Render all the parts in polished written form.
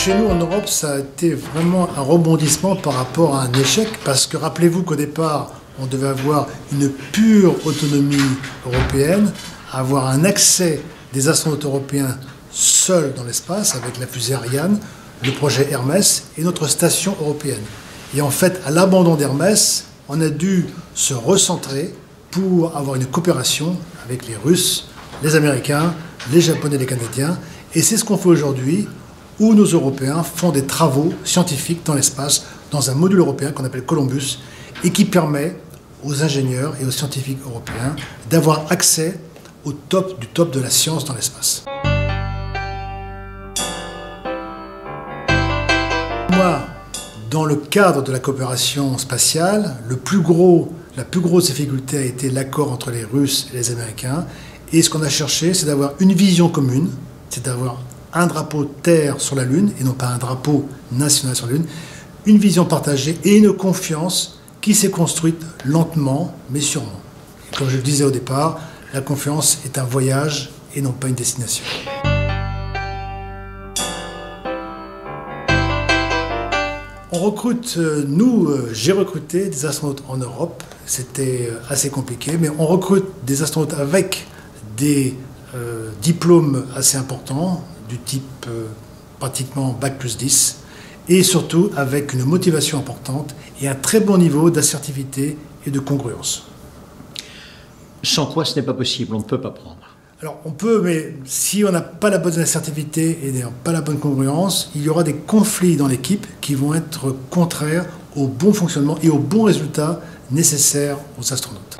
Chez nous en Europe, ça a été vraiment un rebondissement par rapport à un échec, parce que rappelez-vous qu'au départ, on devait avoir une pure autonomie européenne, avoir un accès des astronautes européens seuls dans l'espace avec la fusée Ariane, le projet Hermès et notre station européenne. Et en fait, à l'abandon d'Hermès, on a dû se recentrer pour avoir une coopération avec les Russes, les Américains, les Japonais et les Canadiens. Et c'est ce qu'on fait aujourd'hui, où nos Européens font des travaux scientifiques dans l'espace, dans un module européen qu'on appelle Columbus, et qui permet aux ingénieurs et aux scientifiques européens d'avoir accès au top du top de la science dans l'espace. Moi, dans le cadre de la coopération spatiale, la plus grosse difficulté a été l'accord entre les Russes et les Américains. Et ce qu'on a cherché, c'est d'avoir une vision commune, c'est d'avoir un drapeau Terre sur la Lune, et non pas un drapeau national sur la Lune, une vision partagée et une confiance qui s'est construite lentement, mais sûrement. Et comme je le disais au départ, la confiance est un voyage et non pas une destination. On recrute, j'ai recruté des astronautes en Europe, c'était assez compliqué, mais on recrute des astronautes avec des diplômes assez importants, du type pratiquement Bac+10, et surtout avec une motivation importante et un très bon niveau d'assertivité et de congruence. Sans quoi ce n'est pas possible, on ne peut pas prendre. Alors on peut, mais si on n'a pas la bonne assertivité et pas la bonne congruence, il y aura des conflits dans l'équipe qui vont être contraires au bon fonctionnement et aux bons résultats nécessaires aux astronautes.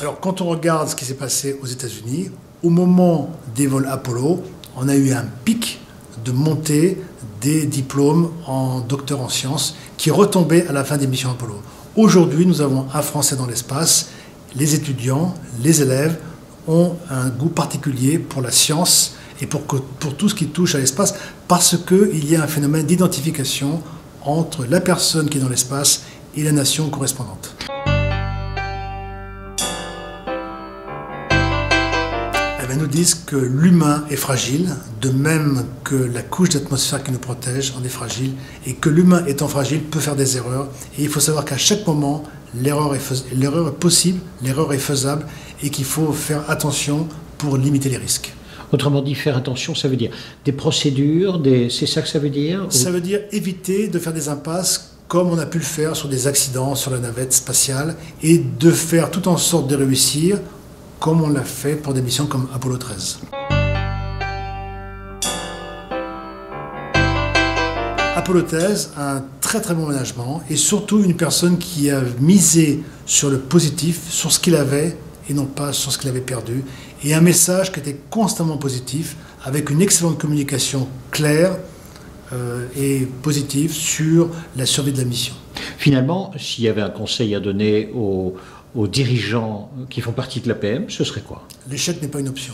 Alors quand on regarde ce qui s'est passé aux États-Unis, au moment des vols Apollo, on a eu un pic de montée des diplômes en docteur en sciences qui retombaient à la fin des missions Apollo. Aujourd'hui, nous avons un Français dans l'espace. Les étudiants, les élèves ont un goût particulier pour la science et pour tout ce qui touche à l'espace parce qu'il y a un phénomène d'identification entre la personne qui est dans l'espace et la nation correspondante. Elles nous disent que l'humain est fragile, de même que la couche d'atmosphère qui nous protège en est fragile, et que l'humain étant fragile peut faire des erreurs. Et il faut savoir qu'à chaque moment, l'erreur est possible, l'erreur est faisable, et qu'il faut faire attention pour limiter les risques. Autrement dit, faire attention, ça veut dire des procédures, c'est ça que ça veut dire? Ça veut dire éviter de faire des impasses comme on a pu le faire sur des accidents sur la navette spatiale, et de faire tout en sorte de réussir, comme on l'a fait pour des missions comme Apollo 13. Apollo 13 a un très bon management et surtout une personne qui a misé sur le positif, sur ce qu'il avait et non pas sur ce qu'il avait perdu, et un message qui était constamment positif avec une excellente communication claire et positive sur la survie de la mission. Finalement, s'il y avait un conseil à donner aux dirigeants qui font partie de l'APM, ce serait quoi? L'échec n'est pas une option.